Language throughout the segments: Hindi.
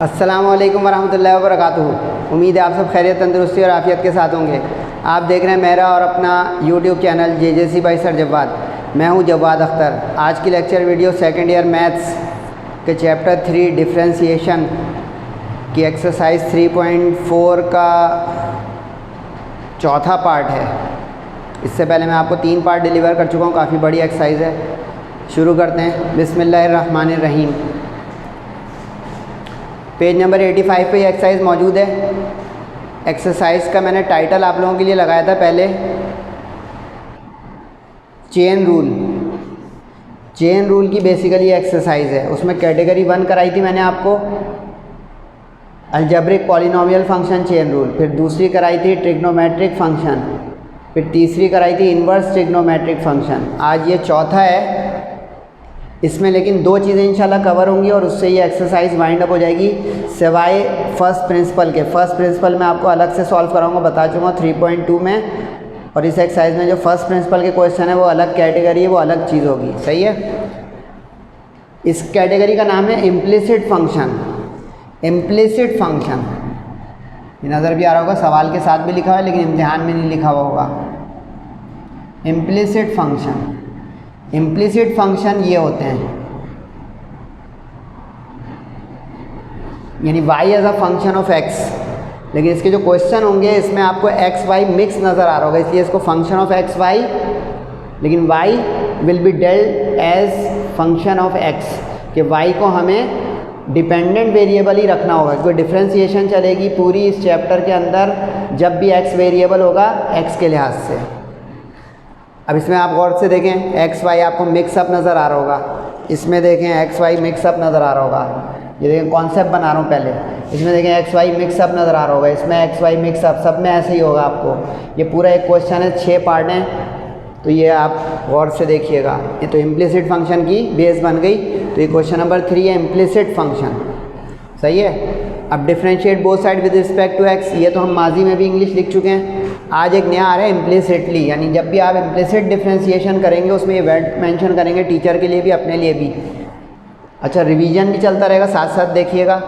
अस्सलाम वालेकुम वरहमतुल्लाहि वबरकातुहू। उम्मीद है आप सब खैरियत, तंदुरुस्ती और आफ़ियत के साथ होंगे। आप देख रहे हैं मेरा और अपना YouTube channel JJC by sir Jawad. मैं हूं जवाद अख्तर। आज की lecture video second year maths के चैप्टर 3 डिफ्रेंशिएशन की एक्सरसाइज 3.4 का चौथा पार्ट है। इससे पहले मैं आपको 3 पार्ट डिलीवर कर चुका हूँ। काफ़ी बड़ी एक्सरसाइज है। शुरू करते हैं। बिस्मिल्लाहिर्रहमानिर्रहीम। पेज नंबर 85 पे ये एक्सरसाइज मौजूद है। एक्सरसाइज का मैंने टाइटल आप लोगों के लिए लगाया था पहले, चेन रूल। चेन रूल की बेसिकली एक्सरसाइज है। उसमें कैटेगरी 1 कराई थी मैंने आपको, algebraic polynomial function chain rule. फिर दूसरी कराई थी ट्रिग्नोमेट्रिक फंक्शन। फिर तीसरी कराई थी इन्वर्स ट्रिग्नोमेट्रिक फंक्शन। आज ये चौथा है। इसमें लेकिन 2 चीज़ें इंशाल्लाह कवर होंगी और उससे ये एक्सरसाइज वाइंड अप हो जाएगी, सिवाय फर्स्ट प्रिंसिपल के। फर्स्ट प्रिंसिपल मैं आपको अलग से सॉल्व कराऊंगा, बता चुका 3.2 में। और इस एक्सरसाइज में जो फर्स्ट प्रिंसिपल के क्वेश्चन है वो अलग कैटेगरी है, वो अलग चीज़ होगी। सही है। इस कैटेगरी का नाम है इम्प्लिसिट फंक्शन। इम्प्लिसिट फंक्शन ये नज़र भी आ रहा होगा, सवाल के साथ भी लिखा हुआ है लेकिन इम्तिहान में नहीं लिखा हुआ होगा। इम्प्लिसिट फंक्शन, इम्प्लिसिट फंक्शन ये होते हैं, यानी y as a function of x। लेकिन इसके जो क्वेश्चन होंगे इसमें आपको x y मिक्स नज़र आ रहा होगा, इसलिए इसको फंक्शन ऑफ x y, लेकिन y will be dealt as function of x, कि y को हमें डिपेंडेंट वेरिएबल ही रखना होगा। कोई डिफ्रेंशिएशन चलेगी पूरी इस चैप्टर के अंदर जब भी x वेरिएबल होगा x के लिहाज से। अब इसमें आप गौर से देखें, एक्स वाई आपको मिक्सअप नज़र आ रहा होगा। इसमें देखें एक्स वाई मिक्सअप नज़र आ रहा होगा। ये देखें कॉन्सेप्ट बना रहा हूँ पहले। इसमें देखें एक्स वाई मिक्सअप नज़र आ रहा होगा। इसमें एक्स वाई मिक्सअप, सब में ऐसे ही होगा आपको। ये पूरा एक क्वेश्चन है, 6 पार्ट हैं, तो ये आप गौर से देखिएगा। ये तो इम्प्लिसिट फंक्शन की बेस बन गई। तो ये क्वेश्चन नंबर 3 है, इम्प्लिसिट फंक्शन। सही है। अब differentiate both side with respect to X, ये तो हम माजी में भी इंग्लिश लिख चुके हैं। आज एक नया आ रहा है इम्प्लिसिटली, यानी जब भी आप इम्प्लिसिट डिफ्रेंशिएशन करेंगे उसमें ये वर्ड मेंशन करेंगे, टीचर के लिए भी अपने लिए भी। अच्छा, रिवीजन भी चलता रहेगा, साथ साथ देखिएगा।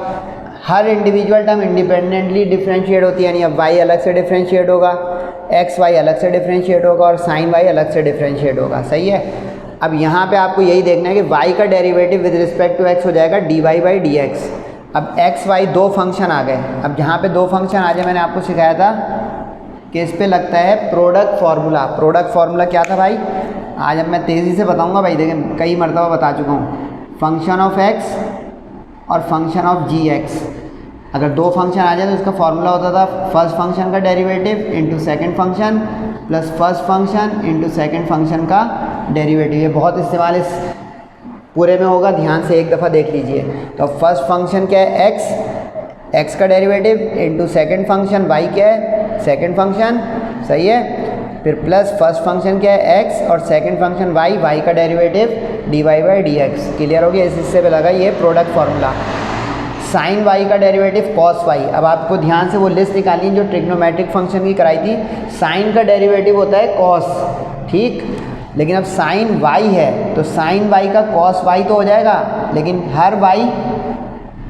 हर इंडिविजुअल टर्म इंडिपेंडेंटली डिफ्रेंशिएट होती है, यानी अब वाई अलग से डिफ्रेंशिएट होगा, एक्स वाई अलग से डिफ्रेंशिएट होगा और साइन वाई अलग से डिफ्रेंशिएट होगा। सही है। अब यहाँ पर आपको यही देखना है कि वाई का derivative with respect to X हो जाएगा D Y by D X. अब एक्स वाई 2 फंक्शन आ गए। अब जहाँ पे 2 फंक्शन आ जाए, मैंने आपको सिखाया था कि इस पे लगता है प्रोडक्ट फार्मूला। प्रोडक्ट फार्मूला क्या था भाई? आज अब मैं तेज़ी से बताऊंगा भाई, देखें कई मरतबा बता चुका हूँ। फंक्शन ऑफ एक्स और फंक्शन ऑफ जी एक्स, अगर 2 फंक्शन आ जाए तो इसका फार्मूला होता था फर्स्ट फंक्शन का derivative into second function plus first function into second function का डेरिवेटिव। ये बहुत इस्तेमाल इस पूरे में होगा, ध्यान से एक दफ़ा देख लीजिए। तो फर्स्ट फंक्शन क्या है? एक्स का derivative into second function y क्या है? Second function. सही है। फिर प्लस फर्स्ट फंक्शन क्या है? x और सेकेंड फंक्शन y का derivative dy by D x. Clear हो गया? इस हिस्से पे लगा ये प्रोडक्ट फार्मूला। साइन y का डेरिवेटिव cos y। अब आपको ध्यान से वो लिस्ट निकालनी जो ट्रिग्नोमेट्रिक फंक्शन की कराई थी। साइन का डेरिवेटिव होता है cos, ठीक। लेकिन अब साइन y है तो साइन y का cos y तो हो जाएगा, लेकिन हर y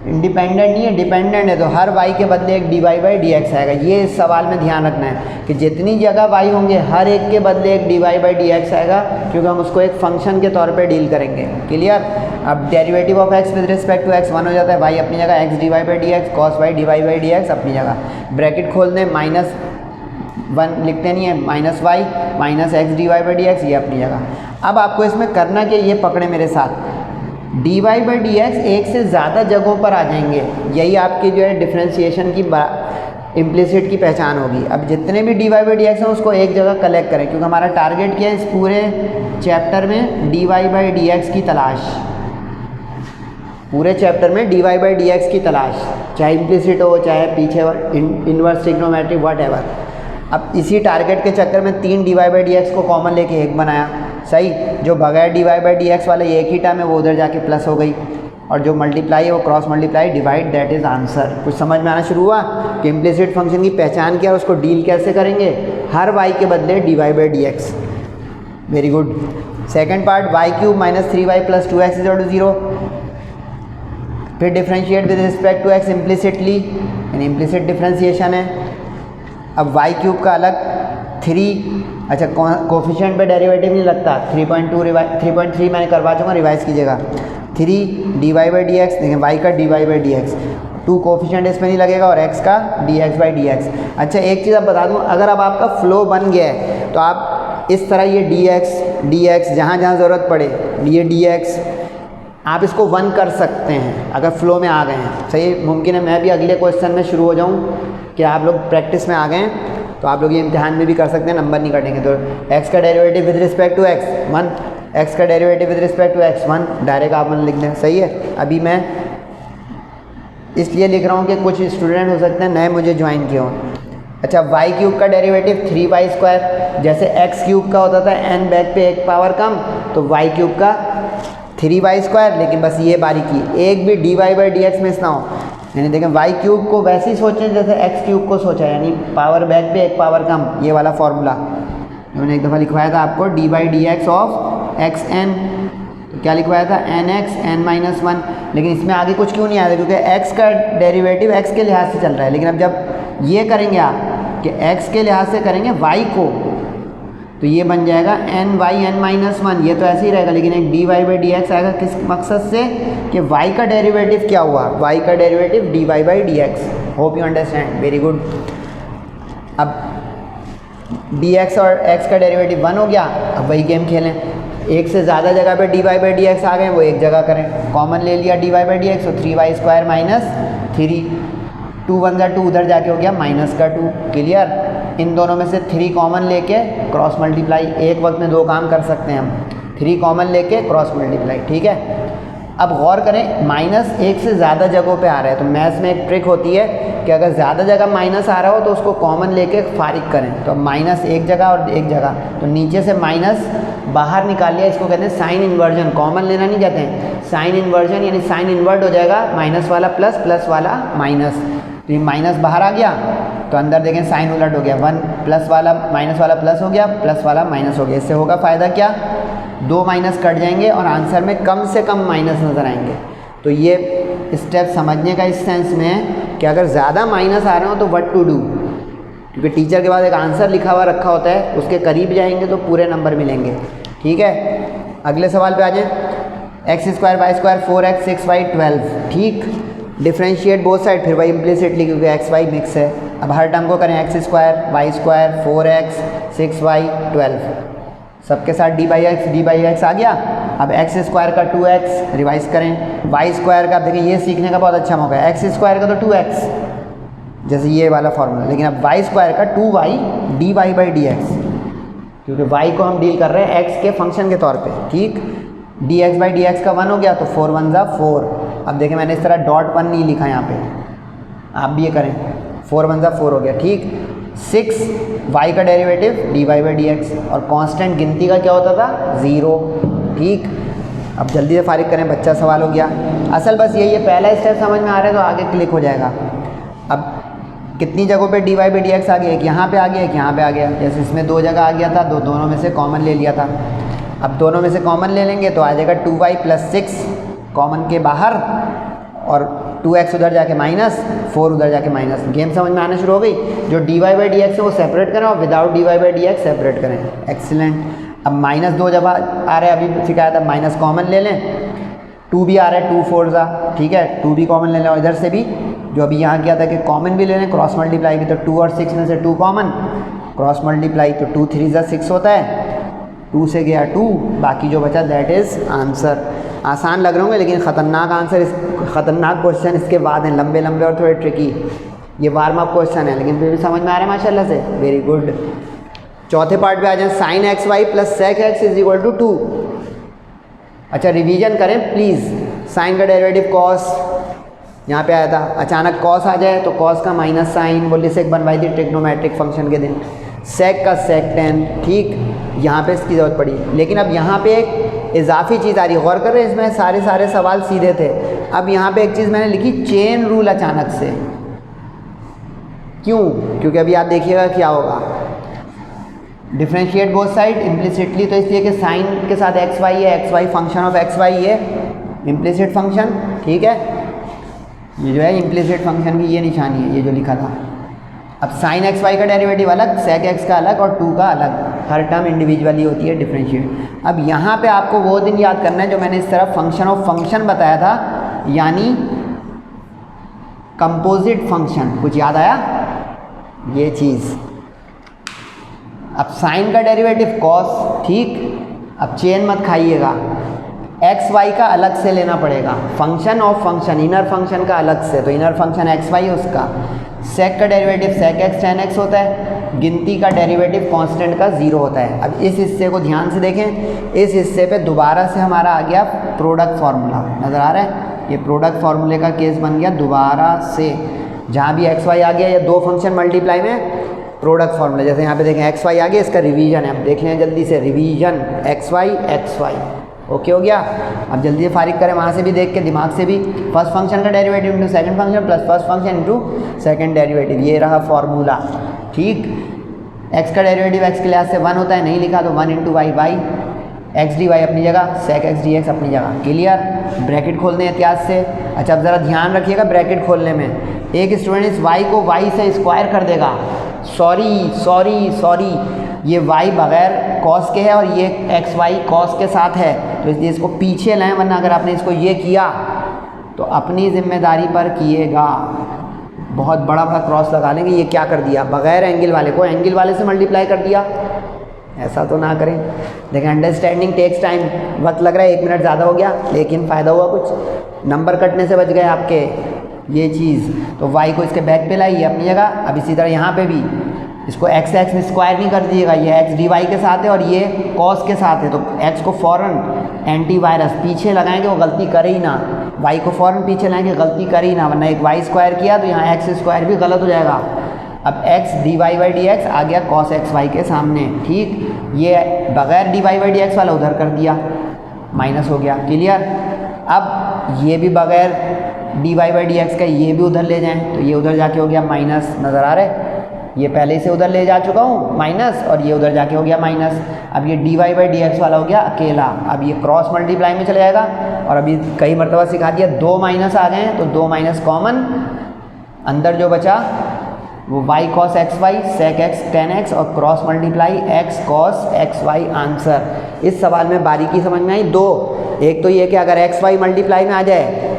इंडिपेंडेंट नहीं है, डिपेंडेंट है, तो हर y के बदले एक D Y by D X आएगा। ये इस सवाल में ध्यान रखना है कि जितनी जगह y होंगे हर एक के बदले एक D Y by D X आएगा, क्योंकि हम उसको एक फंक्शन के तौर पे डील करेंगे। क्लियर। अब derivative of x with respect to x 1 हो जाता है, y अपनी जगह x D Y by D X, cos Y D Y by D x अपनी जगह। ब्रैकेट खोल दें, -1 लिखते नहीं है, -y minus X D Y by D X, ये अपनी जगह। अब आपको इसमें करना कि ये पकड़े मेरे साथ, D Y by D X एक से ज़्यादा जगहों पर आ जाएंगे। यही आपकी जो है डिफ्रेंशिएशन की इम्प्लिसिट की पहचान होगी। अब जितने भी D Y by D X हैं उसको एक जगह कलेक्ट करें, क्योंकि हमारा टारगेट क्या है इस पूरे चैप्टर में? D Y by D X की तलाश। पूरे चैप्टर में D Y by D X की तलाश, चाहे इम्प्लिसिट हो चाहे पीछे इन्वर्स ट्रिग्नोमेट्रिक व्हाटएवर। अब इसी टारगेट के चक्कर में 3 D Y by D x को कॉमन लेके 1 बनाया। सही। जो बगैर D Y by D x वाले एक ही टर्म है वो उधर जाके प्लस हो गई, और जो मल्टीप्लाई है वो cross multiply divide, that is answer. कुछ समझ में आना शुरू हुआ कि इम्प्लिसिट फंक्शन की पहचान क्या है, उसको डील कैसे करेंगे? हर y के बदले D Y by D X. Very good. Second part, y³ - 3y + 2x = 0। फिर differentiate with respect to X implicitly, यानी इम्प्लिसिट डिफरेंशिएशन है। अब वाई क्यूब का अलग 3, अच्छा कोफिशिएंट पे डेरिवेटिव नहीं लगता, 3.3 मैंने करवा चुका, रिवाइज कीजिएगा। 3 dy बाई डी एक्स, देखें y का dy by D x, 2 coefficient इसमें नहीं लगेगा और x का dx बाई डी एक्स। अच्छा एक चीज़ आप बता दूँ, अगर अब आपका फ्लो बन गया है तो आप इस तरह ये dx जहाँ जहाँ ज़रूरत पड़े ये dx आप इसको 1 कर सकते हैं अगर फ्लो में आ गए हैं। सही मुमकिन है मैं भी अगले क्वेश्चन में शुरू हो जाऊँ कि आप लोग प्रैक्टिस में आ गए हैं तो आप लोग ये इम्तिहान में भी कर सकते हैं, नंबर नहीं कटेंगे। तो x का derivative with respect to x 1, x का derivative with respect to x 1, direct आप 1 लिख दें। सही है। अभी मैं इसलिए लिख रहा हूँ कि कुछ स्टूडेंट हो सकते हैं नए मुझे ज्वाइन किए हों। अच्छा वाई क्यूब का डेरिवेटिव 3y स्क्वायर, जैसे एक्स क्यूब का होता था n बैक पे एक पावर कम, तो वाई क्यूब का 3y स्क्वायर, लेकिन बस ये बारीकी एक भी dy by D x miss ना हो। यानी देखें वाई क्यूब को वैसे ही सोचें जैसे एक्स क्यूब को सोचा, यानी पावर बैक पे एक पावर कम, ये वाला फॉर्मूला मैंने एक दफ़ा लिखवाया था आपको, D by D X of X N, तो क्या लिखवाया था एन एक्स एन माइनस 1, लेकिन इसमें आगे कुछ क्यों नहीं आया क्योंकि x का डेरिवेटिव x के लिहाज से चल रहा है। लेकिन अब जब ये करेंगे आप कि x के लिहाज से करेंगे y को, तो ये बन जाएगा एन वाई एन माइनस 1, ये तो ऐसे ही रहेगा, लेकिन एक D Y by D X आएगा किस मकसद से कि y का डेरिवेटिव क्या हुआ, y का derivative D Y by D X. Hope you understand, very good. अब dx और x का डेरिवेटिव 1 हो गया। अब वही गेम खेलें, एक से ज़्यादा जगह पे D Y by D X आ गए, वो एक जगह करें, कॉमन ले लिया D Y by D X, तो 3y स्क्वायर माइनस 3, 2 1 जा 2 उधर जाके हो गया माइनस का 2, क्लियर। इन दोनों में से 3 कॉमन लेके क्रॉस मल्टीप्लाई, एक वक्त में 2 काम कर सकते हैं हम, 3 कॉमन लेके क्रॉस मल्टीप्लाई, ठीक है। अब गौर करें माइनस एक से ज़्यादा जगहों पे आ रहा है, तो मैथ्स में एक ट्रिक होती है कि अगर ज़्यादा जगह माइनस आ रहा हो तो उसको कॉमन लेके फारिग करें। तो अब माइनस एक जगह और एक जगह, तो नीचे से माइनस बाहर निकाल लिया, इसको कहते हैं साइन इन्वर्जन, कॉमन लेना नहीं कहते हैं, साइन इन्वर्जन, यानी साइन इन्वर्ट हो जाएगा, माइनस वाला प्लस, प्लस वाला माइनस, तो ये माइनस बाहर आ गया तो अंदर देखें साइन उलट हो गया, 1 प्लस वाला माइनस वाला प्लस हो गया, प्लस वाला माइनस हो गया। इससे होगा फ़ायदा क्या, 2 माइनस कट जाएंगे और आंसर में कम से कम माइनस नज़र आएंगे। तो ये स्टेप समझने का इस सेंस में है कि अगर ज़्यादा माइनस आ रहे हो तो व्हाट टू डू, क्योंकि टीचर के पास एक आंसर लिखा हुआ रखा होता है, उसके करीब जाएंगे तो पूरे नंबर मिलेंगे, ठीक है। अगले सवाल पे आ जाएं, x square y square 4x 6y 12, ठीक। डिफ्रेंशिएट बोथ साइड, फिर वही इम्प्लिसिटली क्योंकि एक्स वाई मिक्स है। अब हर टर्म को करें x square y square 4x 6y 12, सबके साथ डी बाई एक्स आ गया। अब एक्स स्क्वायर का 2x रिवाइज करें, वाई स्क्वायर का देखिए ये सीखने का बहुत अच्छा मौका है, एक्स स्क्वायर का तो 2x जैसे ये वाला फॉर्मूला, लेकिन अब वाई स्क्वायर का 2y D Y by D X, क्योंकि y को हम डील कर रहे हैं x के फंक्शन के तौर पे, ठीक। dx बाई डी एक्स का 1 हो गया तो 4 1 जा 4। अब देखिए मैंने इस तरह डॉट 1 नहीं लिखा यहाँ पे, आप भी ये करें, 4 1 जा 4 हो गया, ठीक। 6 y का derivative D Y by D X, और कांस्टेंट गिनती का क्या होता था 0, ठीक। अब जल्दी से फारिग करें, बच्चा सवाल हो गया। असल बस यही है, पहला स्टेप समझ में आ रहा है तो आगे क्लिक हो जाएगा। अब कितनी जगहों पे D Y by D X आ गया, एक यहाँ पे आ गया, एक यहाँ पे आ गया, जैसे इसमें 2 जगह आ गया था, दोनों में से कॉमन ले लिया था। अब दोनों में से कॉमन ले लेंगे तो आ जाएगा 2y प्लस 6 कॉमन के बाहर, और 2x उधर जाके माइनस, 4 उधर जाके माइनस। गेम समझ में आना शुरू हो गई। जो D Y by D X है वो सेपरेट करें और without D Y by D X separate करें, एक्सीलेंट। अब माइनस 2 जब आ रहा है, अभी सिखाया था, माइनस कॉमन ले लें, 2 भी आ रहा है, 2 4 जा, ठीक है, 2 भी कॉमन ले लें, और इधर से भी जो अभी यहाँ किया था कि कॉमन भी ले लें, क्रॉस मल्टीप्लाई भी, तो 2 और 6 में से 2 कॉमन, क्रॉस मल्टीप्लाई तो 2 3 जा 6 होता है, 2 से गया 2, बाकी जो बचा दैट इज़ आंसर। आसान लग रहे होंगे लेकिन ख़तरनाक आंसर, ख़तरनाक क्वेश्चन इसके बाद हैं, लंबे लंबे और थोड़े ट्रिकी। ये वार्म अप क्वेश्चन है लेकिन फिर भी समझ में आ रहा है माशाल्लाह से, वेरी गुड। चौथे पार्ट पे आ जाए, sine X Y plus sec X is equal to 2। अच्छा रिवीजन करें प्लीज़, साइन का डेरिवेटिव कॉस, यहाँ पे आया था, अचानक कॉस आ जाए तो कॉस का माइनस साइन, वो लिसेक बनवाई थी ट्रिग्नोमेट्रिक फंक्शन के दिन, सेक का सेक टेन, ठीक। यहाँ पे इसकी ज़रूरत पड़ी, लेकिन अब यहाँ पे एक इजाफी चीज़ आ रही है, गौर कर रहे हैं, इसमें सारे सवाल सीधे थे। अब यहाँ पे एक चीज़ मैंने लिखी, चेन रूल अचानक से, क्यों? क्योंकि अभी आप देखिएगा क्या होगा, डिफ्रेंशिएट बोथ साइड इम्प्लिसिटली, तो इसलिए कि साइन के साथ एक्स वाई है, x y function of x y है, इम्प्लिसिट फंक्शन, ठीक है। ये जो है इम्प्लिसिट फंक्शन की ये निशानी है, ये जो लिखा था। अब साइन एक्स वाई का डेरिवेटिव अलग, सेक एक्स का अलग और 2 का अलग, हर टर्म इंडिविजुअली होती है डिफरेंशिएट। अब यहाँ पे आपको वो दिन याद करना है जो मैंने इस तरफ फंक्शन ऑफ फंक्शन बताया था, यानी कंपोजिट फंक्शन। कुछ याद आया? ये चीज़। अब साइन का डेरिवेटिव कॉस, ठीक। अब चेन मत खाइएगा, एक्स वाई का अलग से लेना पड़ेगा, function of function, inner function का अलग से, तो इनर फंक्शन एक्स वाई है उसका। सेक का derivative sec x tan x होता है, गिनती का डेरिवेटिव कांस्टेंट का 0 होता है। अब इस हिस्से को ध्यान से देखें, इस हिस्से पे दोबारा से हमारा आ गया प्रोडक्ट फार्मूला, नज़र आ रहा है? ये प्रोडक्ट फार्मूले का केस बन गया दोबारा से, जहाँ भी एक्स वाई आ गया या दो फंक्शन मल्टीप्लाई में प्रोडक्ट फार्मूला। जैसे यहाँ पे देखें एक्स वाई आ गया, इसका रिवीजन है, अब देख लें जल्दी से, रिवीजन एक्स वाई ओके हो गया। अब जल्दी से फारिग करें वहाँ से भी देख के, दिमाग से भी। फर्स्ट फंक्शन का derivative into second function plus first function into second derivative, ये रहा फार्मूला, ठीक। एक्स का डेरिवेटिव एक्स के लिहाज से 1 होता है, नहीं लिखा तो 1 into y, x D y अपनी जगह, सेक एक्स डी एक्स अपनी जगह, क्लियर। ब्रैकेट खोल दें एहतियात से। अच्छा, अब ज़रा ध्यान रखिएगा ब्रैकेट खोलने में, एक स्टूडेंट इस वाई को वाई से स्क्वायर कर देगा, सॉरी ये y बगैर कॉस के है और ये एक्स वाई कॉस के साथ है, तो इसलिए इसको पीछे लाएं, वरना अगर आपने इसको ये किया तो अपनी जिम्मेदारी पर किएगा, बहुत बड़ा क्रॉस लगा लेंगे। ये क्या कर दिया, बगैर एंगल वाले को एंगल वाले से मल्टीप्लाई कर दिया, ऐसा तो ना करें। देखें, अंडरस्टैंडिंग टेक्स टाइम, वक्त लग रहा है, 1 मिनट ज़्यादा हो गया, लेकिन फ़ायदा हुआ, कुछ नंबर कटने से बच गए आपके, ये चीज़। तो y को इसके बैक पे लाइए अपनी जगह। अब इसी तरह यहाँ पे भी इसको x में स्क्वायर नहीं कर दीजिएगा, ये x dy के साथ है और ये cos के साथ है, तो x को फ़ौरन एंटी वायरस पीछे लगाएंगे, वो गलती करे ही ना, y को फ़ौरन पीछे लाएंगे, गलती करे ही ना, वरना एक y स्क्वायर किया तो यहाँ x स्क्वायर भी गलत हो जाएगा। अब x dy/dx आ गया cos xy के सामने, ठीक। ये बगैर dy/dx वाला उधर कर दिया, माइनस हो गया, क्लियर। अब ये भी बगैर dy/dx का ये भी उधर ले जाएं, तो ये उधर जाके हो गया माइनस, नज़र आ रहा है? ये पहले से उधर ले जा चुका हूँ माइनस, और ये उधर जाके हो गया माइनस। अब ये dy/dx वाला हो गया अकेला, अब ये क्रॉस मल्टीप्लाई में चला जाएगा। और अभी कई मरतबा सिखा दिया, 2 माइनस आ गए हैं तो 2 माइनस कॉमन, अंदर जो बचा वो y cos xy sec x tan x और cross multiply x cos xy answer. इस सवाल में बारीकी समझ में आई दो, एक तो ये कि अगर xy मल्टीप्लाई में आ जाए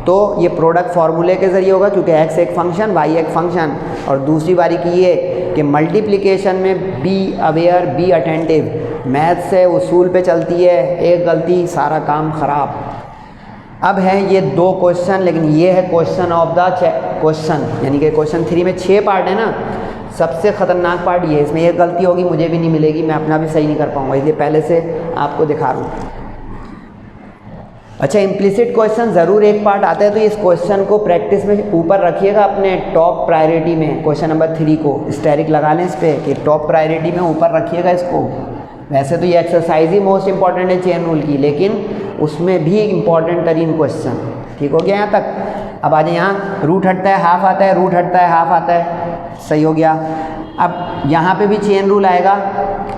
तो ये प्रोडक्ट फार्मूले के ज़रिए होगा, क्योंकि x एक फंक्शन y एक फंक्शन, और दूसरी बारीकी ये कि मल्टीप्लिकेशन में be aware be attentive, math से उसूल पे चलती है, एक गलती सारा काम ख़राब। अब है ये 2 क्वेश्चन, लेकिन ये है क्वेश्चन ऑफ द क्वेश्चन, यानी कि क्वेश्चन 3 में 6 पार्ट है ना, सबसे ख़तरनाक पार्ट ये, इसमें एक गलती होगी मुझे भी नहीं मिलेगी, मैं अपना भी सही नहीं कर पाऊँगा, इसलिए पहले से आपको दिखा रहा हूँ। अच्छा, इम्प्लिसिट क्वेश्चन ज़रूर एक पार्ट आता है, तो इस क्वेश्चन को प्रैक्टिस में ऊपर रखिएगा अपने टॉप प्रायोरिटी में, क्वेश्चन नंबर 3 को स्टेरिक लगा लें इस पर कि टॉप प्रायोरिटी में ऊपर रखिएगा इसको। वैसे तो ये एक्सरसाइज ही मोस्ट इंपॉर्टेंट है चेन रूल की, लेकिन उसमें भी इम्पॉर्टेंट तरीन क्वेश्चन, ठीक हो गया यहाँ तक। अब आज यहाँ रूट हटता है हाफ आता है, रूट हटता है हाफ आता है, सही हो गया। अब यहाँ पे भी चेन रूल आएगा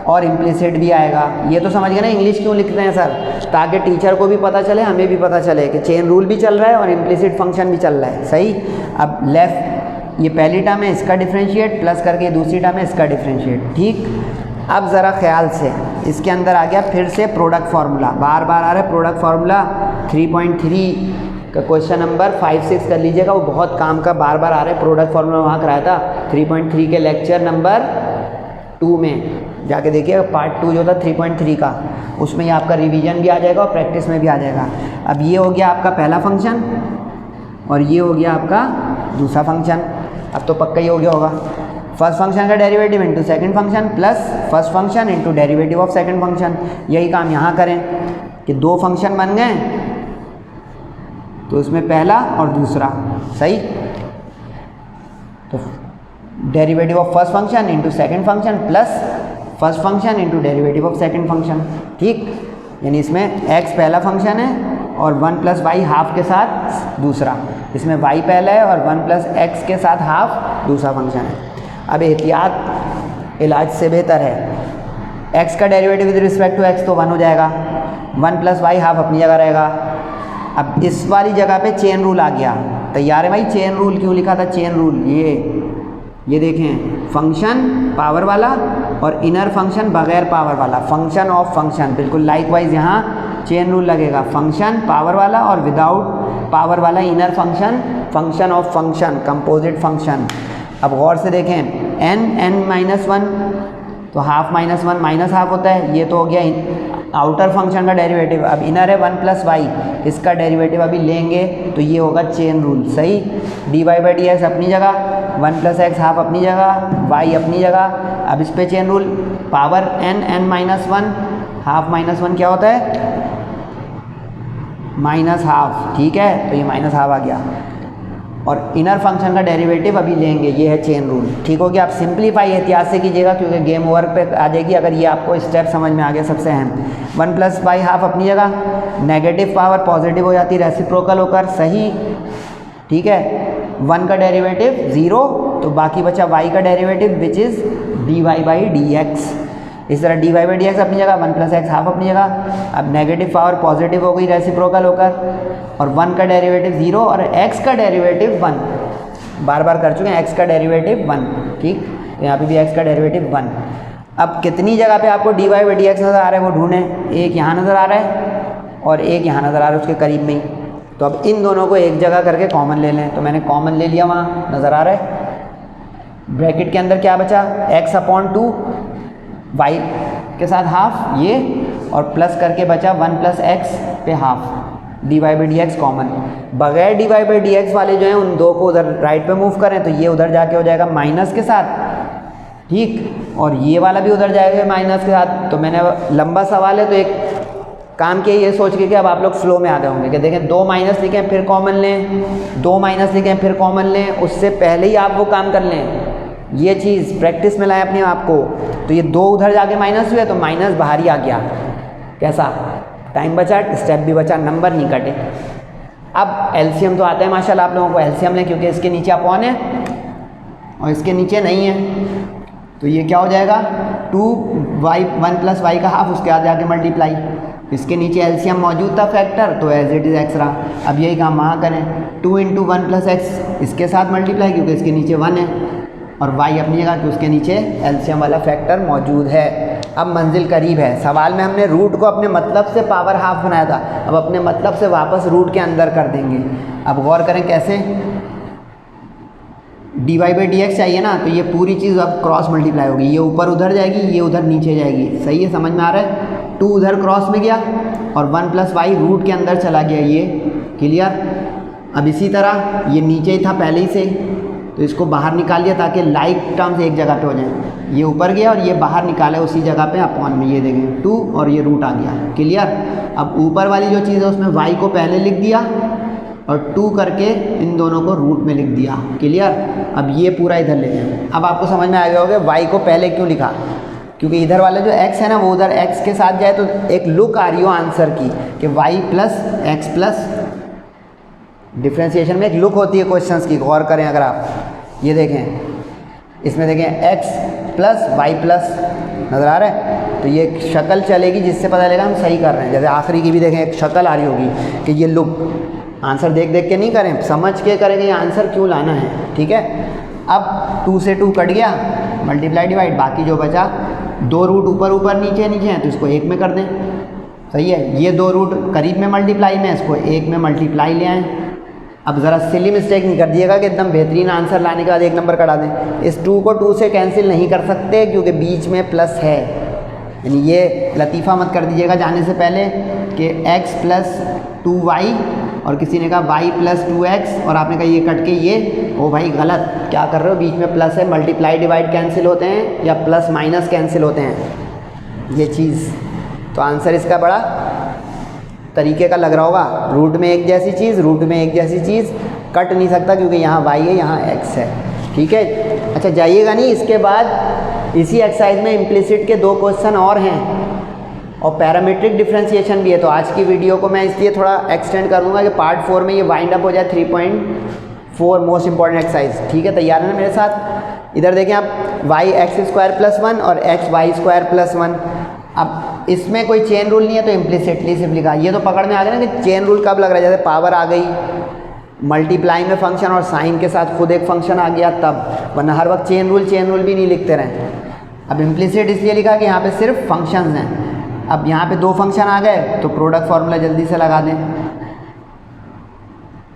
और इम्प्लिसिट भी आएगा, ये तो समझ गए ना इंग्लिश क्यों लिखते हैं सर, ताकि टीचर को भी पता चले, हमें भी पता चले कि चेन रूल भी चल रहा है और इम्प्लिसिट फंक्शन भी चल रहा है, सही। अब लेफ़्ट ये पहली टर्म है इसका डिफ्रेंशिएट, प्लस करके दूसरी टर्म है इसका डिफ्रेंशिएट, ठीक। अब ज़रा ख्याल से इसके अंदर आ गया फिर से प्रोडक्ट फार्मूला, बार बार आ रहा है प्रोडक्ट फार्मूला। 3.3 का क्वेश्चन नंबर 5-6 कर लीजिएगा, वो बहुत काम का बार बार आ रहा है, प्रोडक्ट फार्मूला वहाँ कराया था 3.3 के लेक्चर नंबर 2 में, जाके देखिएगा पार्ट 2 जो था 3.3 का, उसमें ये आपका रिवीजन भी आ जाएगा और प्रैक्टिस में भी आ जाएगा। अब ये हो गया आपका पहला फंक्शन और ये हो गया आपका दूसरा फंक्शन, अब तो पक्का ही हो गया होगा। फर्स्ट फंक्शन का derivative into second function plus first function into derivative of second function, यही काम यहाँ करें कि 2 फंक्शन बन गए तो इसमें पहला और दूसरा, सही। तो derivative of first function into second function plus first function into derivative of second function, ठीक। यानी इसमें x पहला फंक्शन है और 1 + y हाफ के साथ दूसरा, इसमें y पहला है और 1 + x के साथ हाफ दूसरा फंक्शन है। अब एहतियात इलाज से बेहतर है, x का derivative with respect to x तो 1 हो जाएगा, 1 + y हाफ अपनी जगह रहेगा। अब इस वाली जगह पे चेन रूल आ गया, तैयार है भाई। चेन रूल क्यों लिखा था, चेन रूल, ये देखें, फंक्शन पावर वाला और इनर फंक्शन बगैर पावर वाला, फंक्शन ऑफ फंक्शन, बिल्कुल लाइकवाइज यहाँ चेन रूल लगेगा, फंक्शन पावर वाला और विदाउट पावर वाला inner function, function of function, composite function. अब गौर से देखें, n-1 तो half minus one minus half होता है, ये तो हो गया आउटर फंक्शन का डेरिवेटिव। अब इनर है 1 + y, इसका डेरिवेटिव अभी लेंगे तो ये होगा चेन रूल, सही। dy/dx अपनी जगह, 1 + x हाफ अपनी जगह, y अपनी जगह। अब इस पे chain rule, power n-1, half minus 1 क्या होता है, माइनस हाफ, ठीक है, तो ये माइनस हाफ आ गया। और इनर फंक्शन का डेरिवेटिव अभी लेंगे, ये है चेन रूल, ठीक हो गया। आप सिंप्लीफाई एहतियात से कीजिएगा क्योंकि गेम ओवर पे आ जाएगी अगर ये आपको स्टेप समझ में आ गया। सबसे अहम 1 + y हाफ अपनी जगह, नेगेटिव पावर पॉजिटिव हो जाती है रेसिप्रोकल होकर, सही, ठीक है। 1 का डेरिवेटिव 0, तो बाकी बचा y का डेरिवेटिव विच इज़ dy/dx। इस तरह dy/dx अपनी जगह, 1 + x हाफ अपनी जगह। अब नेगेटिव पावर पॉजिटिव हो गई रेसिप्रोकल होकर, और 1 का डेरिवेटिव 0 और x का डेरिवेटिव 1, बार बार कर चुके हैं, x का डेरिवेटिव 1, ठीक, यहाँ पे भी x का डेरिवेटिव 1। अब कितनी जगह पे आपको dy/dx नज़र आ रहा है वो ढूंढें, एक यहाँ नज़र आ रहा है और एक यहाँ नज़र आ रहा है उसके करीब में ही, तो अब इन दोनों को एक जगह करके कॉमन ले लें। तो मैंने कॉमन ले लिया, वहाँ नज़र आ रहा है, ब्रैकेट के अंदर क्या बचा, x/2 y के साथ हाफ ये, और प्लस करके बचा 1 + x पे हाफ, dy/dx कॉमन। बगैर dy/dx वाले जो हैं उन दो को उधर राइट पे मूव करें तो ये उधर जाके हो जाएगा माइनस के साथ, ठीक, और ये वाला भी उधर जाएगा माइनस के साथ। तो मैंने लंबा सवाल है तो एक काम किया, ये सोच के कि अब आप लोग फ्लो में आ गए होंगे कि देखें 2 माइनस लिखें फिर कॉमन लें, 2 माइनस लिखें फिर कॉमन लें, उससे पहले ही आप वो काम कर लें, ये चीज़ प्रैक्टिस में लाएं अपने आप को। तो ये 2 उधर जाके माइनस हुए तो माइनस बाहर ही आ गया, कैसा, टाइम बचा, स्टेप भी बचा, नंबर नहीं कटे। अब एलसीएम तो आता है माशाल्लाह आप लोगों को, एलसीएम लें क्योंकि इसके नीचे अपॉन है और इसके नीचे नहीं है, तो ये क्या हो जाएगा 2y, 1 + y का हाफ, उसके बाद जाके मल्टीप्लाई, इसके नीचे एलसीएम मौजूद था फैक्टर तो एज इट इज़ एक्स रहा। अब यही काम वहाँ करें, 2 × 1 + x इसके साथ मल्टीप्लाई क्योंकि इसके नीचे 1 है, और y अपनी जगह कि उसके नीचे एलसीएम वाला फैक्टर मौजूद है। अब मंजिल करीब है। सवाल में हमने रूट को अपने मतलब से पावर हाफ बनाया था, अब अपने मतलब से वापस रूट के अंदर कर देंगे। अब गौर करें कैसे, dy/dx चाहिए ना, तो ये पूरी चीज़ अब क्रॉस मल्टीप्लाई होगी, ये ऊपर उधर जाएगी, ये उधर नीचे जाएगी, सही है, समझ में आ रहा है। 2 उधर क्रॉस में गया और 1 + y रूट के अंदर चला गया, ये क्लियर। अब इसी तरह ये नीचे ही था पहले ही से, तो इसको बाहर निकाल लिया ताकि लाइक टर्म्स एक जगह पे हो जाए, ये ऊपर गया और ये बाहर निकाला उसी जगह पे अपॉन में, ये देखें 2 और ये रूट आ गया, क्लियर। अब ऊपर वाली जो चीज़ है उसमें y को पहले लिख दिया और 2 करके इन दोनों को रूट में लिख दिया, क्लियर। अब ये पूरा इधर ले जाए। अब आपको समझ में आ गया होगा y को पहले क्यों लिखा, क्योंकि इधर वाला जो x है ना वो उधर x के साथ जाए तो एक लुक आ रही हो आंसर की कि y + x + डिफ्रेंशिएशन में एक लुक होती है क्वेश्चंस की, गौर करें अगर आप, ये देखें इसमें देखें x + y + नज़र आ रहा है, तो ये एक शक्ल चलेगी जिससे पता चलेगा हम सही कर रहे हैं। जैसे आखिरी की भी देखें एक शक्ल आ रही होगी कि ये लुक, आंसर देख देख के नहीं करें, समझ के करेंगे ये आंसर क्यों लाना है, ठीक है। अब 2 से 2 कट गया, मल्टीप्लाई डिवाइड, बाकी जो बचा 2 रूट ऊपर ऊपर नीचे नीचे हैं तो इसको 1 में कर दें, सही है। ये 2 रूट करीब में मल्टीप्लाई में, इसको 1 में मल्टीप्लाई ले आएँ। अब ज़रा सिली मिस्टेक नहीं कर दिएगा कि एकदम बेहतरीन आंसर लाने के बाद 1 नंबर कटा दें। इस 2 को 2 से कैंसिल नहीं कर सकते क्योंकि बीच में प्लस है, यानी ये लतीफ़ा मत कर दीजिएगा जाने से पहले कि x + 2y और किसी ने कहा y + 2x और आपने कहा ये कट के ये, ओ भाई गलत, क्या कर रहे हो, बीच में प्लस है, मल्टीप्लाई डिवाइड कैंसिल होते हैं या प्लस माइनस कैंसिल होते हैं, ये चीज़। तो आंसर इसका बड़ा तरीके का लग रहा होगा, रूट में एक जैसी चीज़, रूट में एक जैसी चीज़ कट नहीं सकता क्योंकि यहाँ y है यहाँ x है, ठीक है। अच्छा जाइएगा नहीं, इसके बाद इसी एक्सरसाइज में इम्प्लिसिट के 2 क्वेश्चन और हैं और पैरामीट्रिक डिफरेंशिएशन भी है। तो आज की वीडियो को मैं इसलिए थोड़ा एक्सटेंड कर दूँगा कि पार्ट 4 में ये वाइंड अप हो जाए 3.4 मोस्ट इंपॉर्टेंट एक्सरसाइज, ठीक है। तैयार है ना मेरे साथ। इधर देखें आप y(x² + 1 और xy² + 1। अब इसमें कोई चेन रूल नहीं है तो इम्प्लिसिटली सिर्फ लिखा, ये तो पकड़ में आ गया ना कि चेन रूल कब लग रहा है, जैसे पावर आ गई मल्टीप्लाई में फंक्शन और साइन के साथ खुद एक फंक्शन आ गया तब, वरना हर वक्त चेन रूल भी नहीं लिखते रहें। अब इम्प्लिसिट इसलिए लिखा कि यहाँ पे सिर्फ फंक्शंस हैं। अब यहाँ पे दो फंक्शन आ गए तो प्रोडक्ट फार्मूला जल्दी से लगा दें।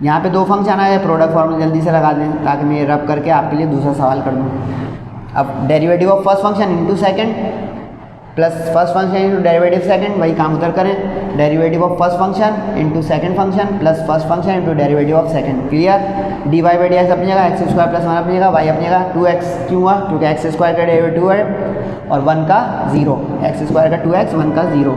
यहाँ पे दो फंक्शन आ गए, प्रोडक्ट फार्मूला जल्दी से लगा दें ताकि मैं रब करके आपके लिए दूसरा सवाल कर दूँ। अब derivative of first function into second plus first function into derivative second, वही काम उधर करें। Derivative of first function into second function plus first function into derivative of second. Clear? D Y by D x अपनी जगह, एक्स स्क्वायर प्लस 1 अपनी जगह, वाई अपनी जगह। 2x क्यों हुआ? क्योंकि एक्स स्क्वायर का डेरिवेटिव है और 1 का 0, एक्स स्क्वायर का 2x 1 का 0।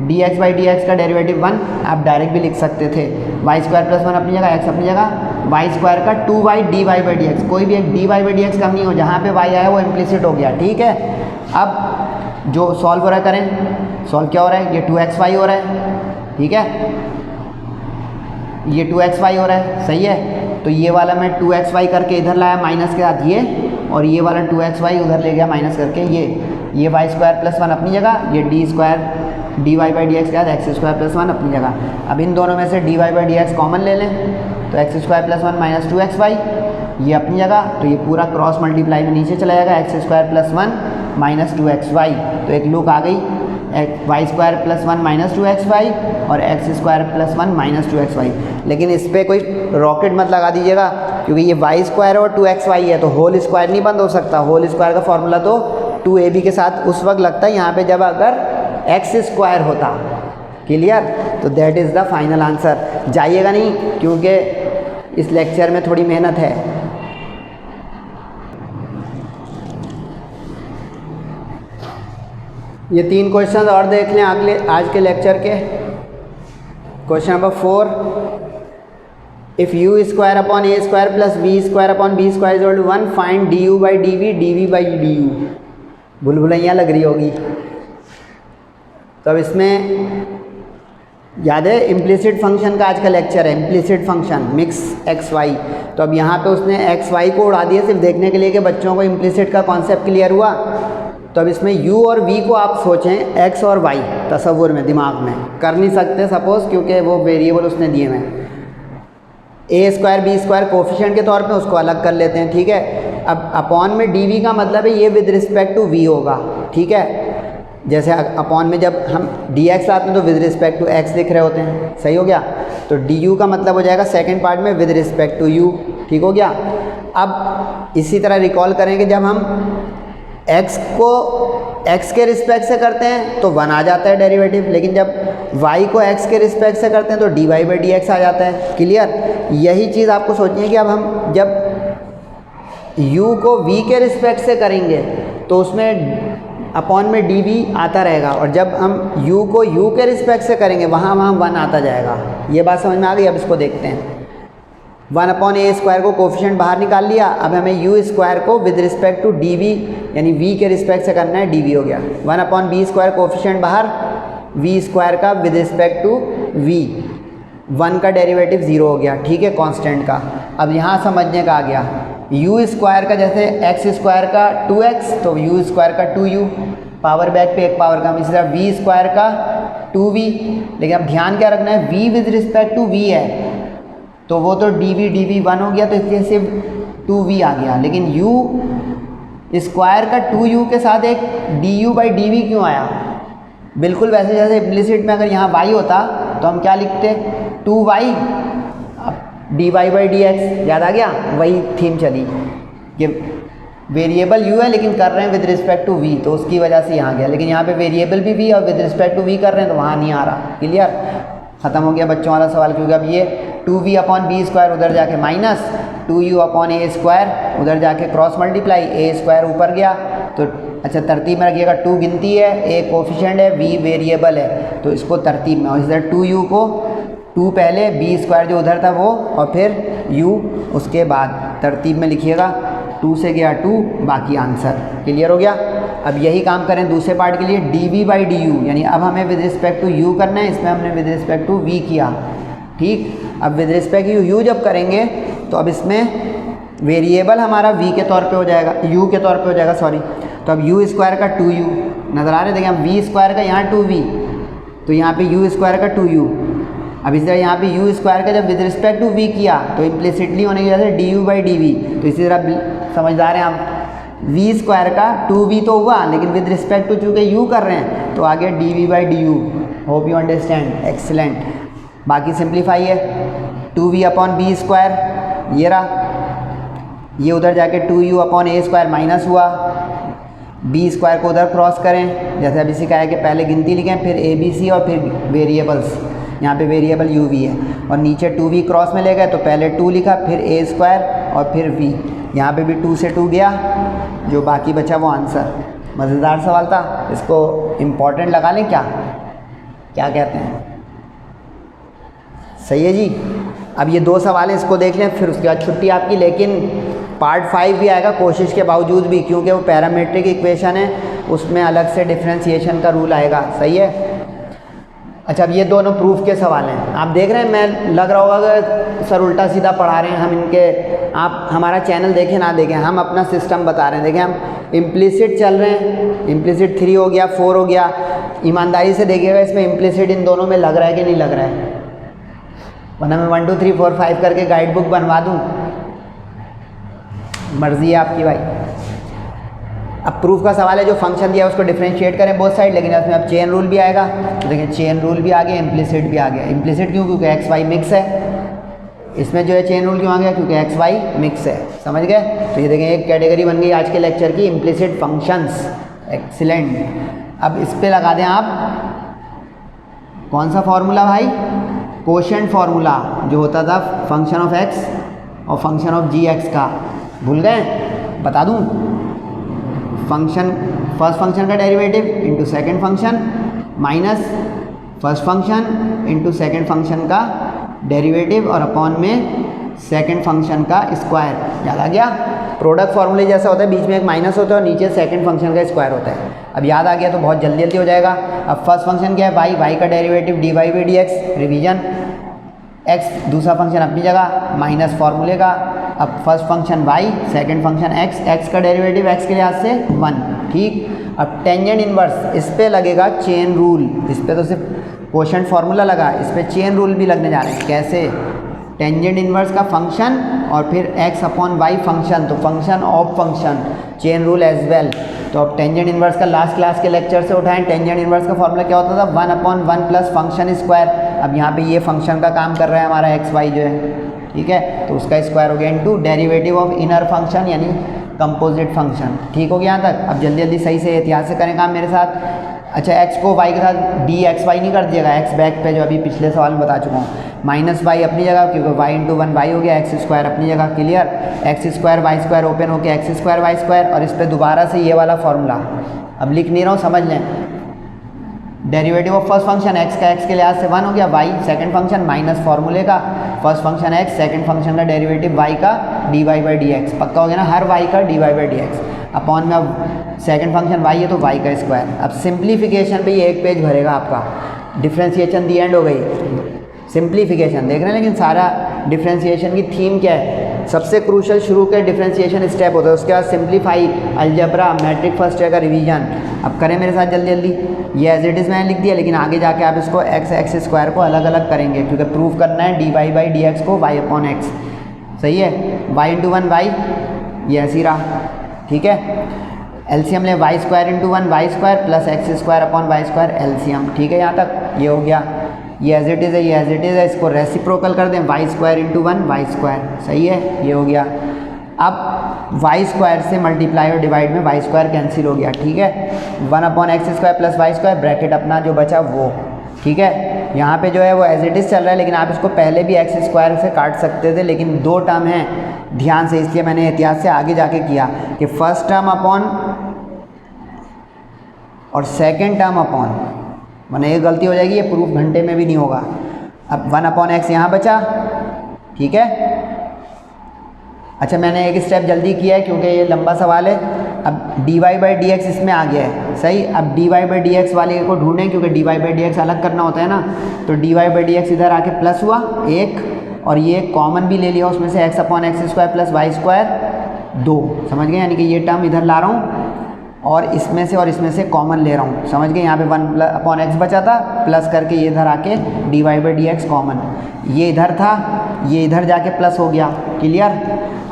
D x by D x का डेरिवेटिव 1 आप डायरेक्ट भी लिख सकते थे। वाई स्क्वायर प्लस 1 अपनी जगह, एक्स अपनी जगह। वाई स्क्वायर का 2y D Y by D X, कोई भी एक D Y by D X कम नहीं हो, जहाँ पे वाई आया वो इम्प्लिसिट हो गया। ठीक है, अब जो सॉल्व हो रहा है करें। सॉल्व क्या हो रहा है? ये 2xy हो रहा है, ठीक है, ये 2xy हो रहा है, सही है। तो ये वाला मैं 2xy करके इधर लाया माइनस के साथ ये, और ये वाला 2xy उधर ले गया माइनस करके ये वाई स्क्वायर प्लस 1 अपनी जगह, ये d square d Y by D x के बाद एक्स स्क्वायर प्लस 1 अपनी जगह। अब इन दोनों में से d Y by D x common ले लें तो x square plus 1 minus 2xy ये अपनी जगह, तो ये पूरा क्रॉस मल्टीप्लाई में नीचे चला जाएगा, x square plus 1 minus 2xy। तो एक लूप आ गई, Y square plus 1 minus 2xy और x square plus 1 minus 2xy। लेकिन इस पर कोई रॉकेट मत लगा दीजिएगा क्योंकि ये वाई स्क्वायर और 2xy है तो होल स्क्वायर नहीं बंद हो सकता। होल स्क्वायर का फॉर्मूला तो 2ab के साथ उस वक्त लगता है यहाँ पे जब अगर एक्स स्क्वायर होता। क्लियर? तो that is the final answer. जाइएगा नहीं क्योंकि इस लेक्चर में थोड़ी मेहनत है। ये 3 क्वेश्चन और देख लें अगले आज के लेक्चर के। Question number 4, if U square upon A square plus B square upon B square is equal to 1 find D you by D V D we by D U. भुलभुलैया लग रही होगी। तो अब इसमें याद है इम्प्लिसिट फंक्शन का आज का लेक्चर है, implicit function mix x y. तो अब यहाँ पे उसने एक्स वाई को उड़ा दिया सिर्फ देखने के लिए कि बच्चों को इम्प्लिसिट का कॉन्सेप्ट क्लियर हुआ। तो अब इसमें u और v को आप सोचें x और y तसव्वुर में दिमाग में कर नहीं सकते सपोज़ क्योंकि वो वेरिएबल उसने दिए हैं। ए स्क्वायर बी स्क्वायर कोफिशिएंट के तौर पे उसको अलग कर लेते हैं, ठीक है। अब अपॉन में dv का मतलब है ये विद रिस्पेक्ट टू v होगा, ठीक है। जैसे अपॉन में जब हम dx लाते हैं तो विद रिस्पेक्ट टू x लिख रहे होते हैं, सही हो गया। तो du का मतलब हो जाएगा सेकेंड पार्ट में विद रिस्पेक्ट टू u, ठीक हो गया। अब इसी तरह रिकॉल करेंगे जब हम x को x के रिस्पेक्ट से करते हैं तो 1 आ जाता है डेरिवेटिव, लेकिन जब y को x के रिस्पेक्ट से करते हैं तो dy बाई डी एक्स आ जाता है। क्लियर? यही चीज़ आपको सोचनी है कि अब हम जब u को v के रिस्पेक्ट से करेंगे तो उसमें अपॉन में dv आता रहेगा, और जब हम u को u के रिस्पेक्ट से करेंगे वहाँ 1 आता जाएगा। ये बात समझ में आ गई? अब इसको देखते हैं। 1 अपॉन ए स्क्वायर को कोफिशिएंट बाहर निकाल लिया, अब हमें यू स्क्वायर को with respect to d v यानी v के रिस्पेक्ट से करना है, डी वी हो गया। 1 अपॉन बी स्क्वायर कोफिशिएंट बाहर, v स्क्वायर का विद रिस्पेक्ट टू v, 1 का डेरिवेटिव 0 हो गया, ठीक है, कांस्टेंट का। अब यहाँ समझने का आ गया, यू स्क्वायर का जैसे एक्स स्क्वायर का 2x तो यू स्क्वायर का 2u, पावर बैक पे एक पावर कम, इसी तरह v स्क्वायर का 2v। लेकिन अब ध्यान क्या रखना है, v with respect to v है तो वो तो dv 1 हो गया, तो इसलिए सिर्फ 2v आ गया। लेकिन u स्क्वायर का 2u के साथ एक du बाई डी वी क्यों आया? बिल्कुल वैसे जैसे इम्प्लिसिट में अगर यहाँ y होता तो हम क्या लिखते, 2y dy by D x. याद आ गया? वही थीम चली कि वेरिएबल u है लेकिन कर रहे हैं विद रिस्पेक्ट टू v, तो उसकी वजह से यहाँ गया। लेकिन यहाँ पे वेरिएबल भी v और विद रिस्पेक्ट टू v कर रहे हैं तो वहाँ नहीं आ रहा। क्लियर? ख़त्म हो गया बच्चों वाला सवाल, क्योंकि अब ये 2v अपॉन बी स्क्वायर उधर जाके माइनस 2u अपॉन ए स्क्वायर उधर जाके क्रॉस मल्टीप्लाई, ए स्क्वायर ऊपर गया। तो अच्छा तरतीब में रखिएगा, 2 गिनती है, ए कोफिशिएंट है, v वेरिएबल है, तो इसको तरतीब में, और इस तरह 2u को 2 पहले, बी स्क्वायर जो उधर था वो, और फिर u उसके बाद तरतीब में लिखिएगा। 2 से गया 2, बाकी आंसर। क्लियर हो गया? अब यही काम करें दूसरे पार्ट के लिए, dv बाई डी यू, यानी अब हमें विद रिस्पेक्ट टू u करना है, इसमें हमने विद रिस्पेक्ट टू v किया, ठीक। अब विद रिस्पेक्ट टू u जब करेंगे तो अब इसमें वेरिएबल हमारा v के तौर पे हो जाएगा, u के तौर पे हो जाएगा, सॉरी। तो अब u स्क्वायर का 2u नज़र आ रहे, देखिए अब v स्क्वायर का यहाँ 2v, तो यहाँ पे u स्क्वायर का 2u, अब इस तरह यहाँ पे यू स्क्वायर का जब विद रिस्पेक्ट टू वी किया तो इम्प्लिसिटली होने की वजह से d you by D v, तो इसी तरह समझदार हैं आप, वी स्क्वायर का 2v तो हुआ लेकिन विद रिस्पेक्ट टू चूँकि यू कर रहे हैं तो आ गया d we by D u. Hope you understand, excellent. बाकी सिंप्लीफाई है 2v अपॉन बी स्क्वायर, ये रहा, ये उधर जाके 2u अपॉन ए स्क्वायर माइनस हुआ, बी स्क्वायर को उधर क्रॉस करें, जैसे अभी सिखाया कि पहले गिनती लिखें फिर ए बी सी और फिर वेरिएबल्स, यहाँ पे वेरिएबल u v है, और नीचे 2v क्रॉस में ले गए तो पहले 2 लिखा फिर ए स्क्वायर और फिर v, यहाँ पे भी 2 से 2 गया, जो बाकी बचा वो आंसर। मज़ेदार सवाल था, इसको इम्पोर्टेंट लगा लें क्या, क्या कहते हैं? सही है जी। अब ये 2 सवाल हैं, इसको देख लें, फिर उसके बाद छुट्टी आपकी। लेकिन पार्ट 5 भी आएगा कोशिश के बावजूद भी, क्योंकि वो पैरामीट्रिक इक्वेशन है, उसमें अलग से डिफ्रेंशिएशन का रूल आएगा। सही है। अच्छा, अब ये दोनों प्रूफ के सवाल हैं। आप देख रहे हैं, मैं लग रहा होगा कि सर उल्टा सीधा पढ़ा रहे हैं हम इनके, आप हमारा चैनल देखें ना देखें, हम अपना सिस्टम बता रहे हैं। देखें, हम इम्प्लिसिट चल रहे हैं, इम्प्लिसिट 3 हो गया, 4 हो गया। ईमानदारी से देखिएगा इसमें इम्प्लिसिट इन दोनों में लग रहा है कि नहीं लग रहा है, वरना मैं 1 2 3 4 5 करके गाइड बुक बनवा दूँ, मर्जी है आपकी भाई। अब प्रूफ का सवाल है, जो फंक्शन दिया है उसको डिफरेंशिएट करें बोथ साइड, लेकिन उसमें अब चेन रूल भी आएगा। तो देखिए चेन रूल भी आ गया, इम्प्लिसिट भी आ गया। इम्प्लिसिट क्यों? क्योंकि एक्स वाई मिक्स है, इसमें जो है चेन रूल क्यों आ गया? क्योंकि एक्स वाई मिक्स है। समझ गए? तो ये देखें एक कैटेगरी बन गई आज के लेक्चर की, इम्प्लिसिट फंक्शंस। एक्सीलेंट। अब इस पर लगा दें आप कौन सा फॉर्मूला भाई? कोशेंट फार्मूला, जो होता था फंक्शन ऑफ एक्स और फंक्शन ऑफ जी एक्स का। भूल गए? बता दूं, फंक्शन फर्स्ट फंक्शन का derivative into second function minus first function into second function का डेरिवेटिव और अपॉन में सेकेंड फंक्शन का स्क्वायर। याद आ गया? प्रोडक्ट फार्मूले जैसा होता है, बीच में एक माइनस होता है और नीचे सेकेंड फंक्शन का स्क्वायर होता है। अब याद आ गया तो बहुत जल्दी जल्दी हो जाएगा। अब फर्स्ट फंक्शन क्या है? वाई, वाई का derivative D Y by D x, revision. X दूसरा फंक्शन अपनी जगह माइनस फार्मूले का। अब first function y, second function x, x का डेरिवेटिव x के लिहाज से 1। ठीक। अब टेंजेंट इनवर्स, इस पे लगेगा चेन रूल। इस पे तो सिर्फ कोशेंट फार्मूला लगा, इस पे चेन रूल भी लगने जा रहे हैं। कैसे? टेंजेंट इनवर्स का फंक्शन और फिर x अपॉन वाई फंक्शन, तो function of function, chain rule as well. तो अब टेंजेंट इनवर्स का लास्ट क्लास के लेक्चर से उठाएं। टेंजेंट इनवर्स का फॉर्मूला क्या होता था? 1 अपॉन 1 प्लस फंक्शन स्क्वायर। अब यहाँ पे ये फंक्शन का काम कर रहा है हमारा एक्स वाई जो है, ठीक है, तो उसका स्क्वायर हो गया into derivative of inner function यानी कंपोजिट फंक्शन। ठीक हो गया यहाँ तक? अब जल्दी जल्दी सही से एहतियात से करें काम मेरे साथ। अच्छा, x को y के साथ डी एक्स वाई नहीं कर दिएगा, x बैक पे जो अभी पिछले सवाल में बता चुका हूँ, माइनस वाई अपनी जगह, क्योंकि y इंटू 1 वाई हो गया, एक्स स्क्वायर अपनी जगह, clear. X square y square open हो गया, एक्स स्क्वायर वाई स्क्वायर, और इस पर दोबारा से ये वाला फॉर्मूला। अब लिख नहीं रहा हूँ, समझ लें। Derivative of first function x का x के लिहाज से 1 हो गया, y सेकंड फंक्शन माइनस फार्मूले का first function x, second function का डेरिवेटिव y का d Y by D x. पक्का हो गया ना? हर y का d Y by D x upon में, अब सेकंड फंक्शन y है तो y का स्क्वायर। अब सिंप्लीफिकेशन पे ये एक पेज भरेगा आपका। डिफ्रेंशिएशन दी एंड हो गई, सिंप्लीफिकेशन देख रहे हैं। लेकिन सारा डिफ्रेंशिएशन की थीम क्या है? सबसे क्रूशल शुरू के डिफ्रेंशिएशन स्टेप होता है, उसके बाद simplify, algebra, matric first year का रिवीजन। अब करें मेरे साथ जल्दी जल्दी। ये एज इट इज़ मैंने लिख दिया, लेकिन आगे जाके आप इसको एक्स स्क्वायर को अलग अलग करेंगे, क्योंकि प्रूव करना है d Y by D x को वाई अपॉन एक्स। सही है? वाई इंटू 1 वाई, ये ऐसे ही रहा, ठीक है। एलसीएम ले y square into 1 y square plus x square upon y square, LCM. ठीक है, यहाँ तक ये हो गया। ये एज इट इज़ है, ये एज इट इज़ है, इसको रेसिप्रोकल कर दें, y square into 1 y square. सही है, ये हो गया। अब वाई स्क्वायर से मल्टीप्लाई और डिवाइड में वाई स्क्वायर कैंसिल हो गया, ठीक है। 1 upon x square plus y square, bracket अपना जो बचा वो, ठीक है। यहाँ पे जो है वो एज इट इज़ चल रहा है, लेकिन आप इसको पहले भी एक्स स्क्वायर से काट सकते थे, लेकिन 2 टर्म हैं, ध्यान से, इसलिए मैंने एहतियात से आगे जाके किया कि फर्स्ट टर्म अपॉन और सेकेंड टर्म अपॉन, वरना ये गलती हो जाएगी, ये प्रूफ घंटे में भी नहीं होगा। अब 1 अपॉन एक्स यहाँ बचा, ठीक है। अच्छा, मैंने एक स्टेप जल्दी किया है क्योंकि ये लंबा सवाल है। अब d Y by D x इसमें आ गया है, सही। अब d Y by D x वाले को ढूंढें, क्योंकि d Y by D x अलग करना होता है ना, तो d Y by D x इधर आके प्लस हुआ 1, और ये कॉमन भी ले लिया, उसमें से x upon x square plus y square 2, समझ गए। यानी कि ये टर्म इधर ला रहा हूँ, और इसमें से कॉमन ले रहा हूँ, समझ गए। यहाँ पे 1/x बचा था, प्लस करके ये इधर आके dy/dx कॉमन, ये इधर था, ये इधर जाके प्लस हो गया। क्लियर।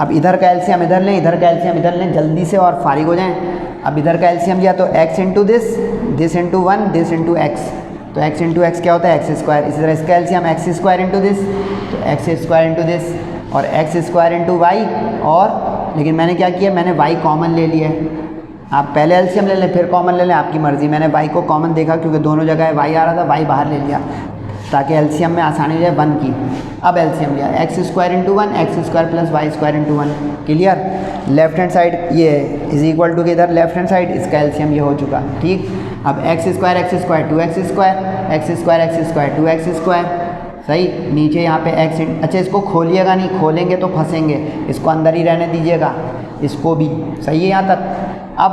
अब इधर का एलसीएम इधर लें, इधर का एलसीएम इधर लें जल्दी से और फारिग हो जाएं। अब इधर का एलसीएम लिया तो x into this into 1, this into x, तो x इंटू एक्स क्या होता है x स्क्वायर। इसी तरह इसका LCM x square into this, तो x स्क्वायर इंटू दिस, और x स्क्वायर इंटू वाई। और लेकिन मैंने क्या किया, मैंने y कॉमन ले लिया है। आप पहले एलसीएम ले लें फिर कॉमन ले लें, आपकी मर्ज़ी। मैंने y को कॉमन देखा क्योंकि दोनों जगह y आ रहा था, y बाहर ले लिया ताकि एलसीएम में आसानी हो जाए 1 की। अब एलसीएम लिया x square into 1, x square plus y square into 1। Clear. Left hand side ये इज इक्वल टू के इधर लेफ्ट हैंड साइड, इसका एलसीएम ये हो चुका। ठीक। अब x square 2x square, x square 2x square, सही। नीचे यहाँ पे x, अच्छा इसको खोलिएगा नहीं, खोलेंगे तो फंसेंगे, इसको अंदर ही रहने दीजिएगा, इसको भी, सही है यहाँ तक। अब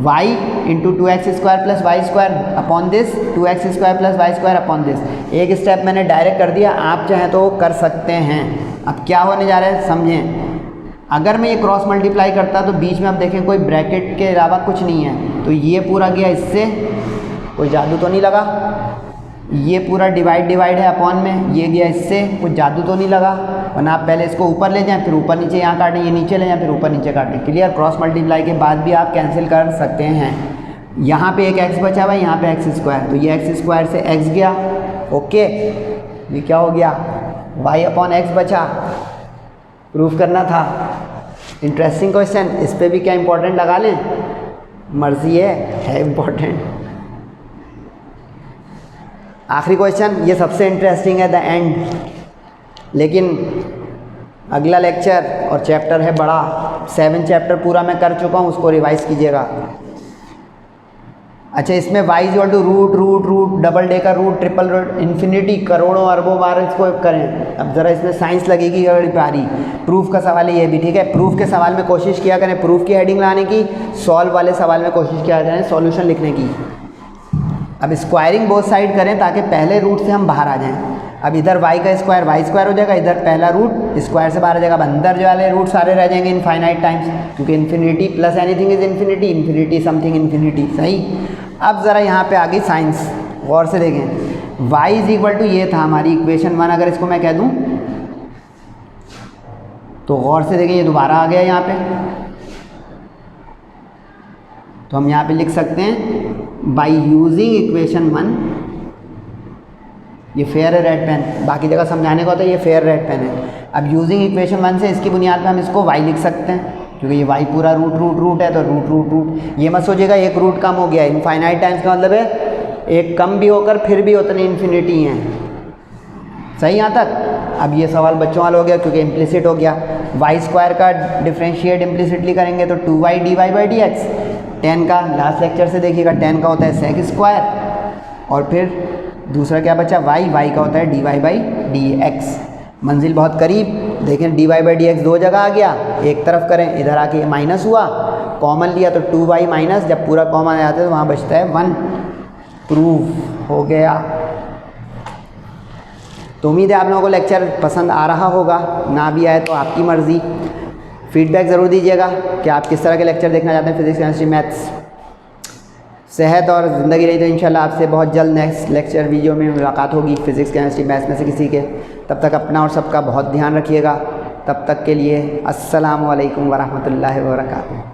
y into 2x square plus y square upon this, 2x square plus y square upon this. एक स्टेप मैंने डायरेक्ट कर दिया, आप चाहें तो कर सकते हैं। अब क्या होने जा रहा है समझें। अगर मैं ये क्रॉस मल्टीप्लाई करता तो बीच में आप देखें कोई ब्रैकेट के अलावा कुछ नहीं है, तो ये पूरा गया इससे, कोई जादू तो नहीं लगा। ये पूरा डिवाइड है अपॉन में, ये गया इससे, कुछ जादू तो नहीं लगा। वरना आप पहले इसको ऊपर ले जाएं, फिर ऊपर नीचे यहाँ काटें, ये नीचे ले जाएं, फिर ऊपर नीचे काटें। क्लियर। क्रॉस मल्टीप्लाई के बाद भी आप कैंसिल कर सकते हैं। यहाँ पे एक x बचा हुआ है, यहाँ पे एक्स स्क्वायर, तो ये एक्स स्क्वायर से x गया। ओके, ये क्या हो गया, y अपॉन एक्स बचा। प्रूफ करना था। इंटरेस्टिंग क्वेश्चन, इस पर भी क्या इंपॉर्टेंट लगा लें, मर्जी है इम्पॉर्टेंट। आखिरी क्वेश्चन, ये सबसे इंटरेस्टिंग है, द एंड। लेकिन अगला लेक्चर और चैप्टर है बड़ा, 7 चैप्टर पूरा मैं कर चुका हूँ, उसको रिवाइज कीजिएगा। अच्छा, इसमें y equal to root, double डे का रूट, ट्रिपल रूट, इन्फिनिटी, करोड़ों अरबों बार इसको करें। अब ज़रा इसमें साइंस लगेगी बड़ी प्यारी। प्रूफ का सवाल है ये भी, ठीक है। प्रूफ के सवाल में कोशिश किया करें प्रूफ की हेडिंग लाने की, सॉल्व वाले सवाल में कोशिश किया करें सॉल्यूशन लिखने की। अब स्क्वायरिंग बोथ साइड करें ताकि पहले रूट से हम बाहर आ जाएं। अब इधर y का स्क्वायर y स्क्वायर हो जाएगा, इधर पहला रूट स्क्वायर से बाहर आ जाएगा। अब अंदर जो वाले रूट सारे रह जाएंगे इनफाइनाइट टाइम्स, क्योंकि infinity plus anything is infinity, infinity something infinity, सही। अब ज़रा यहाँ पे आ गई साइंस, गौर से देखें। y इज इक्वल टू ये था हमारी इक्वेशन 1, अगर इसको मैं कह दूँ तो गौर से देखें, ये दोबारा आ गया यहाँ पे, तो हम यहाँ पे लिख सकते हैं बाई यूजिंग इक्वेशन 1, ये फेयर है रेड पेन, बाकी जगह समझाने का होता है, ये फेयर रेड पेन है। अब यूजिंग इक्वेशन 1 से इसकी बुनियाद पे हम इसको y लिख सकते हैं, क्योंकि ये y पूरा रूट है, तो रूट। ये मत सोचिएगा एक रूट कम हो गया, इनफाइनाइट टाइम्स का मतलब है एक कम भी होकर फिर भी उतनी इन्फिनिटी हैं, सही यहाँ तक। अब ये सवाल बच्चों वाला हो गया क्योंकि इम्प्लिसिट हो गया। वाई स्क्वायर का डिफ्रेंशिएट इम्प्लिसिटली करेंगे तो 2y dy/dx। 10 का लास्ट लेक्चर से देखिएगा, 10 का होता है सेक स्क्वायर, और फिर दूसरा क्या बचा y का होता है dy/dx। मंजिल बहुत करीब, देखें dy/dx 2 जगह आ गया, एक तरफ करें, इधर आके ये माइनस हुआ, कॉमन लिया तो 2y माइनस, जब पूरा कॉमन आ जाता है तो वहाँ बचता है 1। प्रूफ हो गया। तो उम्मीद है आप लोगों को लेक्चर पसंद आ रहा होगा, ना भी आए तो आपकी मर्ज़ी। फीडबैक ज़रूर दीजिएगा कि आप किस तरह के लेक्चर देखना चाहते हैं, फिजिक्स केमिस्ट्री मैथ्स। सेहत और ज़िंदगी रही तो इंशाल्लाह आपसे बहुत जल्द नेक्स्ट लेक्चर वीडियो में मुलाकात होगी फिजिक्स केमिस्ट्री मैथ्स में से किसी के। तब तक अपना और सबका बहुत ध्यान रखिएगा। तब तक के लिए अस्सलामु अलैकुम वरहमतुल्लाहि वबरकातुहू।